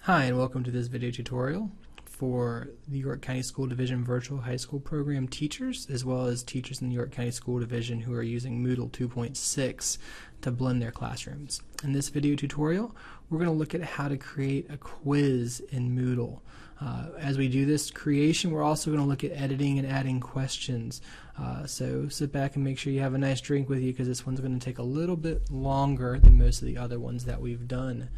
Hi, and welcome to this video tutorial for the York County School Division Virtual High School Program teachers, as well as teachers in the York County School Division who are using Moodle 2.6 to blend their classrooms. In this video tutorial, we're going to look at how to create a quiz in Moodle. As we do this creation, we're also going to look at editing and adding questions. So sit back and make sure you have a nice drink with you, because this one's going to take a little bit longer than most of the other ones that we've done.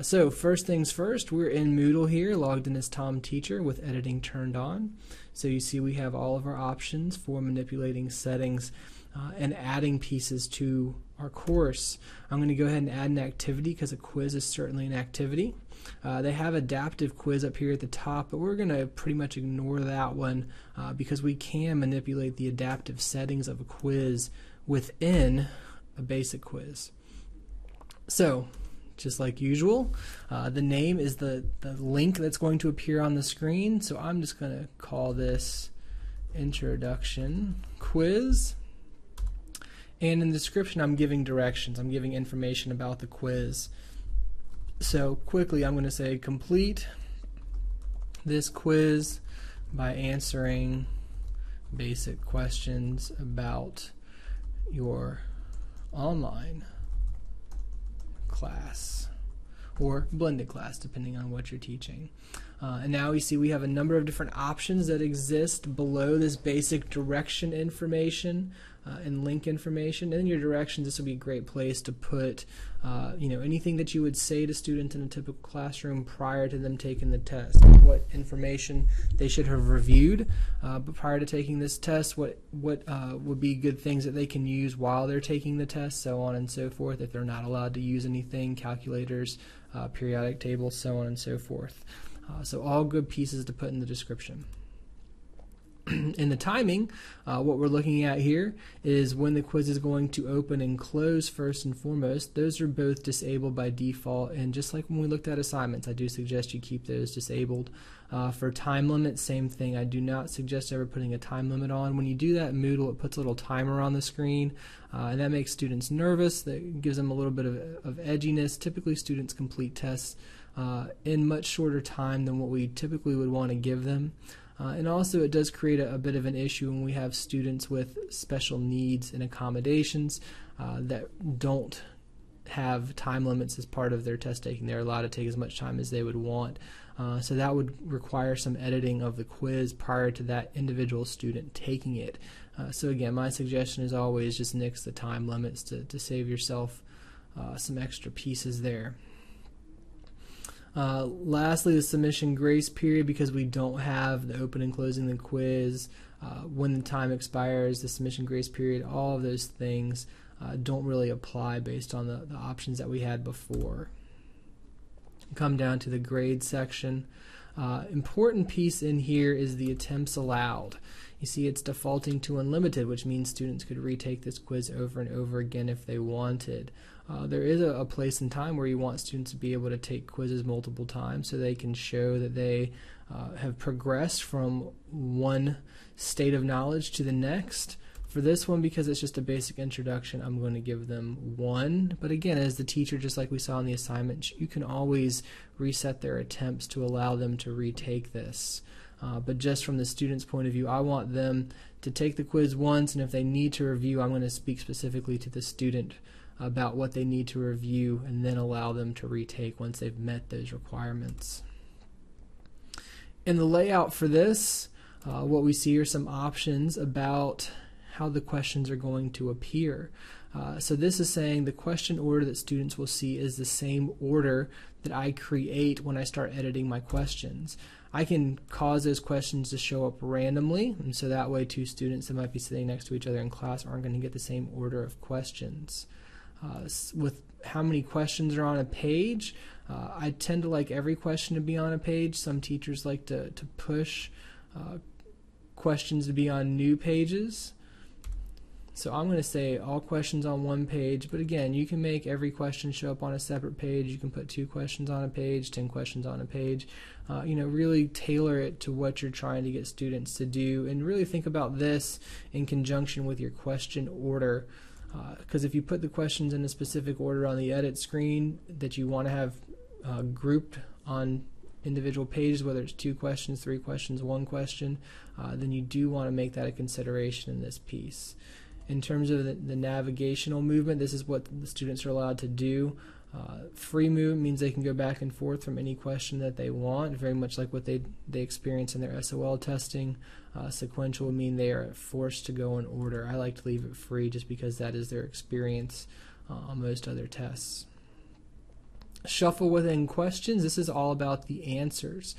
So first things first, we're in Moodle here, logged in as Tom Teacher with editing turned on. So you see we have all of our options for manipulating settings and adding pieces to our course. I'm going to go ahead and add an activity, because a quiz is certainly an activity. They have adaptive quiz up here at the top, but we're going to pretty much ignore that one because we can manipulate the adaptive settings of a quiz within a basic quiz. So just like usual, the name is the link that's going to appear on the screen. So I'm just going to call this Introduction Quiz. And in the description, I'm giving directions. I'm giving information about the quiz. So quickly, I'm going to say complete this quiz by answering basic questions about your online class or blended class, depending on what you're teaching. And now we see we have a number of different options that exist below this basic direction information and link information. In your directions, this will be a great place to put anything that you would say to students in a typical classroom prior to them taking the test. What information they should have reviewed but prior to taking this test, what would be good things that they can use while they're taking the test, so on and so forth, if they're not allowed to use anything, calculators, periodic tables, so on and so forth. So all good pieces to put in the description. In the timing, what we're looking at here is when the quiz is going to open and close first and foremost. Those are both disabled by default, and just like when we looked at assignments, I do suggest you keep those disabled. For time limit, same thing. I do not suggest ever putting a time limit on. When you do that in Moodle, it puts a little timer on the screen, and that makes students nervous. That gives them a little bit of edginess. Typically, students complete tests in much shorter time than what we typically would want to give them. And also it does create a bit of an issue when we have students with special needs and accommodations that don't have time limits as part of their test taking. They're allowed to take as much time as they would want. So that would require some editing of the quiz prior to that individual student taking it. So again, my suggestion is always just nix the time limits to save yourself some extra pieces there. Lastly, the submission grace period, because we don't have the open and closing the quiz, when the time expires, the submission grace period, all of those things don't really apply based on the options that we had before. Come down to the grade section. Important piece in here is the attempts allowed. You see it's defaulting to unlimited, which means students could retake this quiz over and over again if they wanted. There is a place and time where you want students to be able to take quizzes multiple times so they can show that they have progressed from one state of knowledge to the next. For this one, because it's just a basic introduction, I'm going to give them 1. But again, as the teacher, just like we saw in the assignment, you can always reset their attempts to allow them to retake this. But just from the student's point of view, I want them to take the quiz once, and if they need to review, I'm going to speak specifically to the student about what they need to review and then allow them to retake once they've met those requirements. In the layout for this, what we see are some options about how the questions are going to appear. So this is saying the question order that students will see is the same order that I create when I start editing my questions. I can cause those questions to show up randomly, and so that way two students that might be sitting next to each other in class aren't going to get the same order of questions. With how many questions are on a page, I tend to like every question to be on a page. Some teachers like to push questions to be on new pages. So I'm going to say all questions on one page, but again, you can make every question show up on a separate page. You can put 2 questions on a page, 10 questions on a page. Really tailor it to what you're trying to get students to do, and really think about this in conjunction with your question order. Because if you put the questions in a specific order on the edit screen that you want to have grouped on individual pages, whether it's 2 questions, 3 questions, 1 question, then you do want to make that a consideration in this piece. In terms of the navigational movement, this is what the students are allowed to do. Free movement means they can go back and forth from any question that they want, very much like what they experience in their SOL testing. Sequential would mean they are forced to go in order. I like to leave it free just because that is their experience on most other tests. Shuffle within questions, this is all about the answers.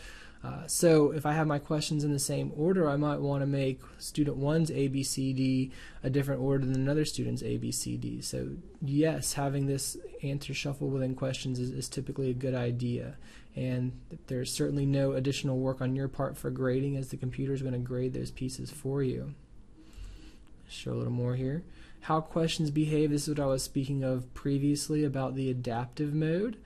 So if I have my questions in the same order, I might want to make student 1's ABCD a different order than another student's ABCD. So yes, having this answer shuffle within questions is typically a good idea. And there's certainly no additional work on your part for grading, as the computer is going to grade those pieces for you. Show a little more here. How questions behave, this is what I was speaking of previously about the adaptive mode.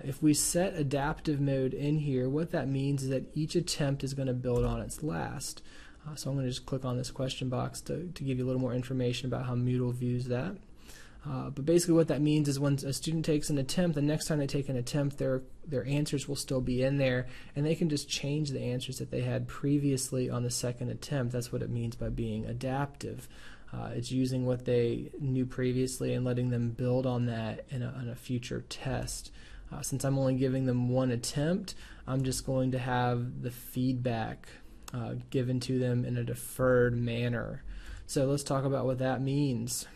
If we set adaptive mode in here, what that means is that each attempt is going to build on its last. So I'm going to just click on this question box to give you a little more information about how Moodle views that. But basically what that means is when a student takes an attempt, the next time they take an attempt, their answers will still be in there, and they can just change the answers that they had previously on the second attempt. That's what it means by being adaptive. It's using what they knew previously and letting them build on that in a future test. Since I'm only giving them 1 attempt, I'm just going to have the feedback given to them in a deferred manner. So let's talk about what that means.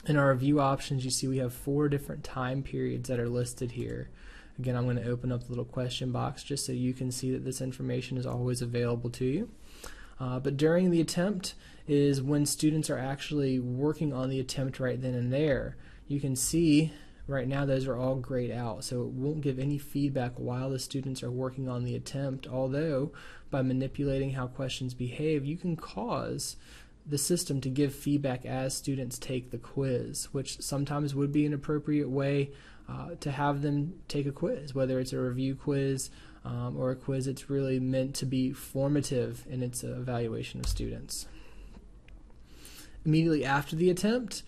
In our review options, you see we have 4 different time periods that are listed here. Again, I'm going to open up the little question box just so you can see that this information is always available to you. But during the attempt is when students are actually working on the attempt right then and there. You can see right now those are all grayed out, so it won't give any feedback while the students are working on the attempt, although by manipulating how questions behave, you can cause the system to give feedback as students take the quiz, which sometimes would be an appropriate way to have them take a quiz, whether it's a review quiz or a quiz that's really meant to be formative in its evaluation of students. Immediately after the attempt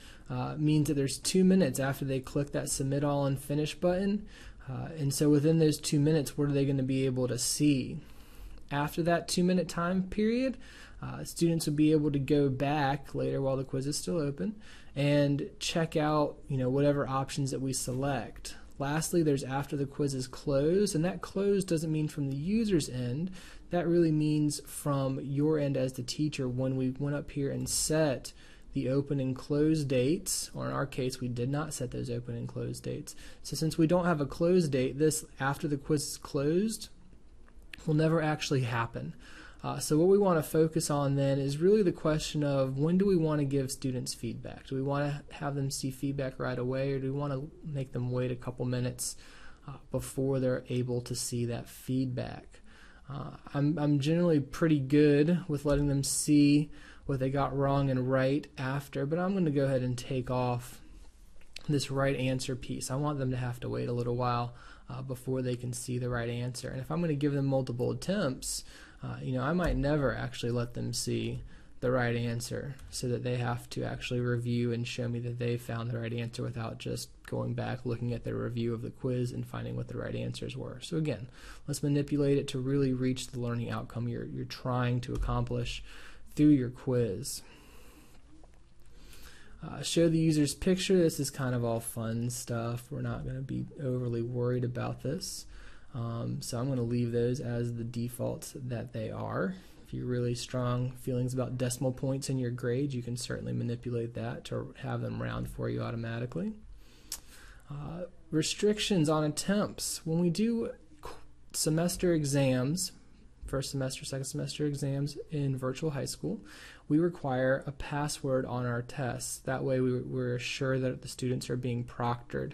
means that there's 2 minutes after they click that submit all and finish button, and so within those 2 minutes, what are they going to be able to see? After that 2-minute time period, students will be able to go back later while the quiz is still open and check out whatever options that we select. Lastly, there's after the quiz is closed, and that closed doesn't mean from the user's end. That really means from your end as the teacher when we went up here and set the open and close dates, or in our case we did not set those open and close dates. So since we don't have a close date, this after the quiz is closed will never actually happen. So what we want to focus on then is really the question of when do we want to give students feedback? Do we want to have them see feedback right away, or do we want to make them wait a couple minutes before they're able to see that feedback? I'm generally pretty good with letting them see what they got wrong and right after, but I'm going to go ahead and take off this right answer piece. I want them to have to wait a little while before they can see the right answer. And if I'm going to give them multiple attempts, I might never actually let them see the right answer, so that they have to actually review and show me that they found the right answer without just going back, looking at their review of the quiz and finding what the right answers were. So again, let's manipulate it to really reach the learning outcome you're trying to accomplish through your quiz. Show the user's picture. This is kind of all fun stuff. We're not going to be overly worried about this. So I'm going to leave those as the defaults that they are. If you're really strong feelings about decimal points in your grade, you can certainly manipulate that to have them round for you automatically. Restrictions on attempts. When we do semester exams, first semester, second semester exams in virtual high school, we require a password on our tests. That way we're sure that the students are being proctored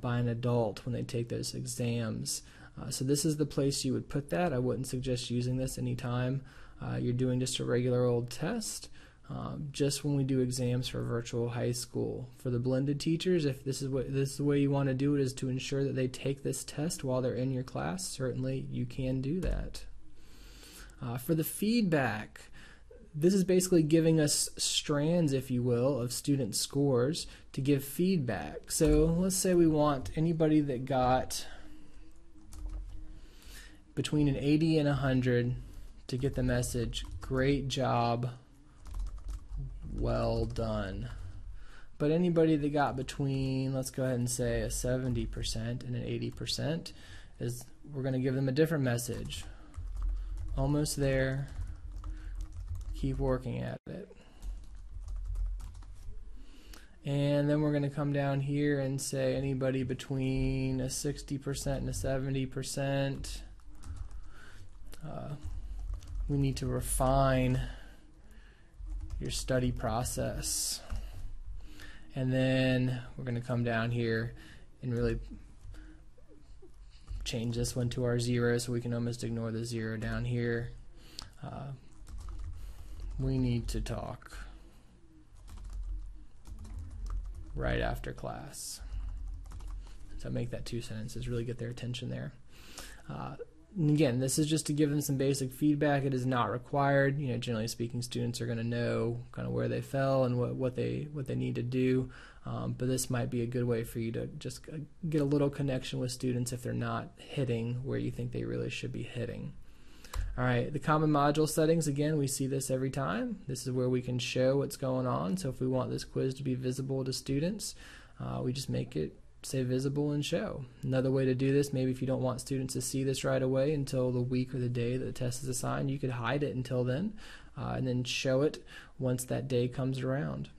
by an adult when they take those exams. So this is the place you would put that. I wouldn't suggest using this anytime you're doing just a regular old test. Just when we do exams for virtual high school. For the blended teachers, if this is the way you want to do it, is to ensure that they take this test while they're in your class, certainly you can do that. For the feedback, this is basically giving us strands, if you will, of student scores to give feedback. So let's say we want anybody that got between an 80 and 100 to get the message, great job, well done. But anybody that got between, let's go ahead and say a 70% and an 80%, is we're going to give them a different message. Almost there, keep working at it. And then we're going to come down here and say anybody between a 60% and a 70%, we need to refine your study process. And then we're going to come down here and really change this one to our 0, so we can almost ignore the 0 down here. We need to talk right after class. So make that 2 sentences, really get their attention there. And again, this is just to give them some basic feedback. It is not required. You know, generally speaking, students are going to know kind of where they fell and what they need to do. But this might be a good way for you to just get a little connection with students if they're not hitting where you think they really should be hitting. All right, the common module settings, again, we see this every time. This is where we can show what's going on. So if we want this quiz to be visible to students, we just make it say visible and show. Another way to do this, maybe if you don't want students to see this right away until the week or the day that the test is assigned, you could hide it until then and then show it once that day comes around.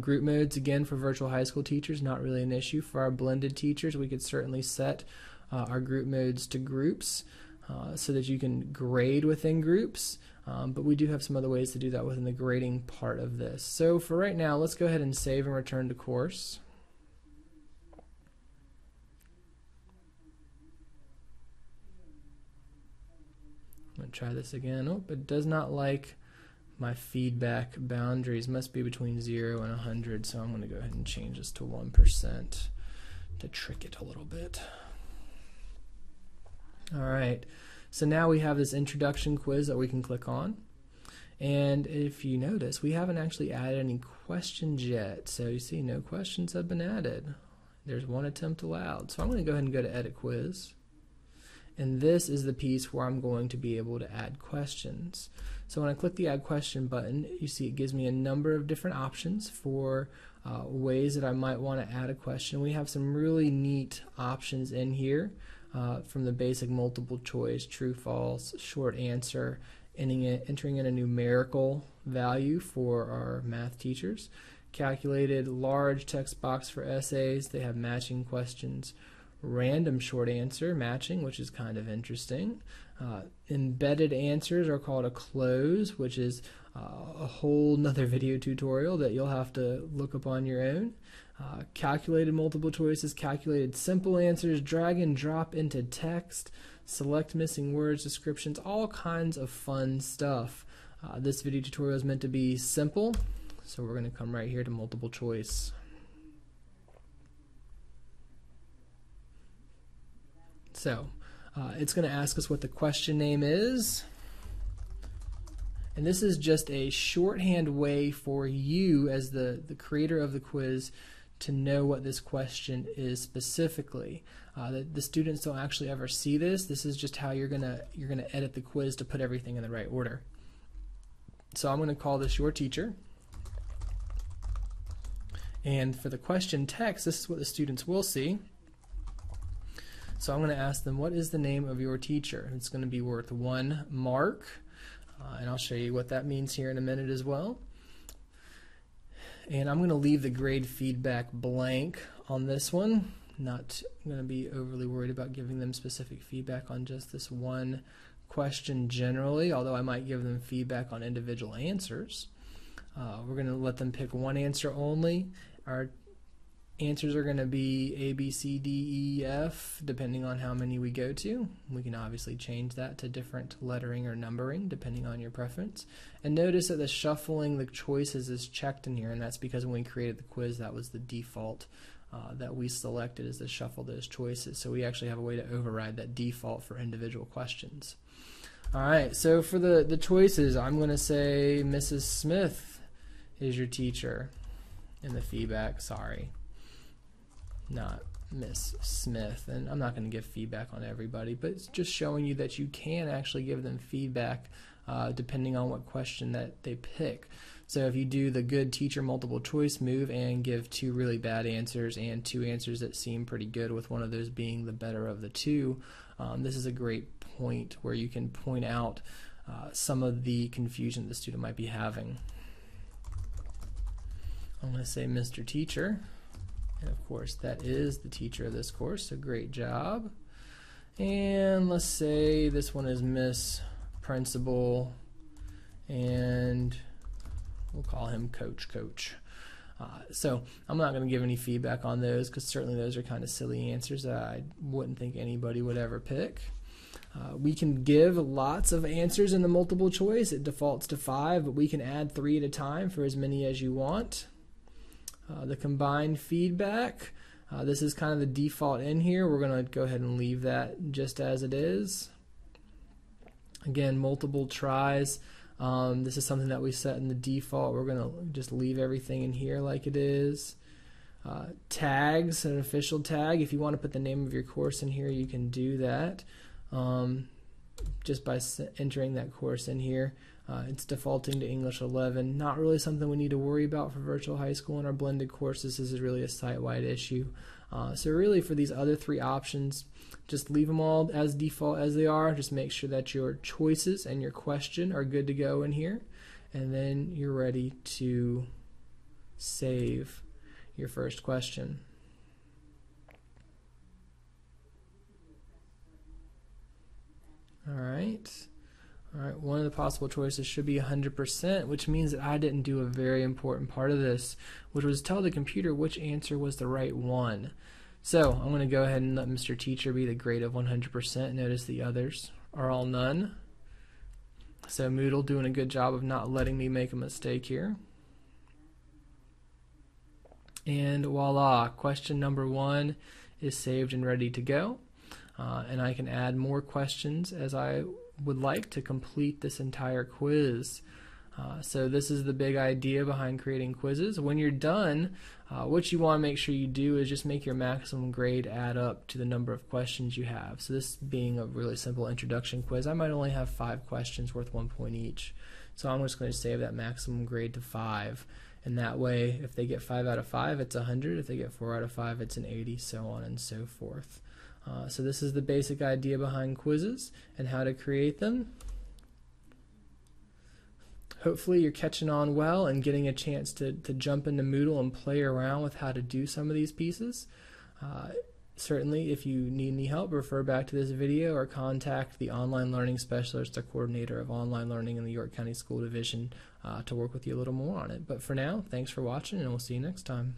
Group modes, again, for virtual high school teachers, not really an issue. For our blended teachers, we could certainly set our group modes to groups so that you can grade within groups, but we do have some other ways to do that within the grading part of this. So for right now, let's go ahead and save and return to course. I'm going to try this again. Oh, it does not like my feedback boundaries. Must be between 0 and 100, so I'm going to go ahead and change this to 1% to trick it a little bit. Alright, so now we have this introduction quiz that we can click on. And if you notice, we haven't actually added any questions yet. So you see no questions have been added. There's one attempt allowed. So I'm going to go ahead and go to Edit Quiz. And this is the piece where I'm going to be able to add questions. So when I click the Add Question button, you see it gives me a number of different options for ways that I might want to add a question. We have some really neat options in here from the basic multiple choice, true, false, short answer, entering in a numerical value for our math teachers, calculated large text box for essays. They have matching questions, random short answer matching, which is kind of interesting. Embedded answers are called a close, which is a whole nother video tutorial that you'll have to look up on your own. Calculated multiple choices, calculated simple answers, drag and drop into text, select missing words, descriptions, all kinds of fun stuff. This video tutorial is meant to be simple, so we're going to come right here to multiple choice. So it's going to ask us what the question name is, and this is just a shorthand way for you as the creator of the quiz to know what this question is specifically. The students don't actually ever see this. This is just how you're gonna edit the quiz to put everything in the right order. So I'm going to call this your teacher, and for the question text, this is what the students will see. So I'm going to ask them, what is the name of your teacher? It's going to be worth 1 mark, and I'll show you what that means here in a minute as well. And I'm going to leave the grade feedback blank on this one. Not going to be overly worried about giving them specific feedback on just this one question generally, although I might give them feedback on individual answers. We're going to let them pick one answer only. Our answers are going to be A, B, C, D, E, F, depending on how many we go to. We can obviously change that to different lettering or numbering, depending on your preference. And notice that the shuffling the choices is checked in here, and that's because when we created the quiz, that was the default that we selected, is to shuffle those choices. So we actually have a way to override that default for individual questions. Alright, so for the choices, I'm going to say Mrs. Smith is your teacher in the feedback. Sorry. Not Miss Smith. And I'm not going to give feedback on everybody, but it's just showing you that you can actually give them feedback depending on what question that they pick. So if you do the good teacher multiple choice move and give 2 really bad answers and 2 answers that seem pretty good, with one of those being the better of the 2, this is a great point where you can point out some of the confusion the student might be having. I'm going to say Mr. Teacher, and of course that is the teacher of this course, so great job. And let's say this one is Miss Principal, and we'll call him Coach. So I'm not going to give any feedback on those, because certainly those are kind of silly answers that I wouldn't think anybody would ever pick. We can give lots of answers in the multiple choice. It defaults to 5, but we can add 3 at a time for as many as you want. The combined feedback, this is kind of the default in here. We're going to go ahead and leave that just as it is. Again, multiple tries. This is something that we set in the default. We're going to just leave everything in here like it is. Tags, an official tag. If you want to put the name of your course in here, you can do that just by entering that course in here. It's defaulting to English 11. Not really something we need to worry about for virtual high school and our blended courses. This is really a site-wide issue. So really for these other 3 options, just leave them all as default as they are. Just make sure that your choices and your question are good to go in here, and then you're ready to save your first question. All right, one of the possible choices should be 100%, which means that I didn't do a very important part of this, which was tell the computer which answer was the right one. So I'm going to go ahead and let Mr. Teacher be the grade of 100%. Notice the others are all none. So Moodle doing a good job of not letting me make a mistake here. And voila, question number 1 is saved and ready to go. And I can add more questions as I would like to complete this entire quiz. So this is the big idea behind creating quizzes. When you're done, what you want to make sure you do is just make your maximum grade add up to the number of questions you have. So this being a really simple introduction quiz, I might only have 5 questions worth 1 point each. So I'm just going to save that maximum grade to 5. And that way, if they get 5 out of 5, it's 100. If they get 4 out of 5, it's an 80, so on and so forth. So this is the basic idea behind quizzes and how to create them. Hopefully you're catching on well and getting a chance to jump into Moodle and play around with how to do some of these pieces. Certainly, if you need any help, refer back to this video or contact the online learning specialist or coordinator of online learning in the York County School Division to work with you a little more on it. But for now, thanks for watching, and we'll see you next time.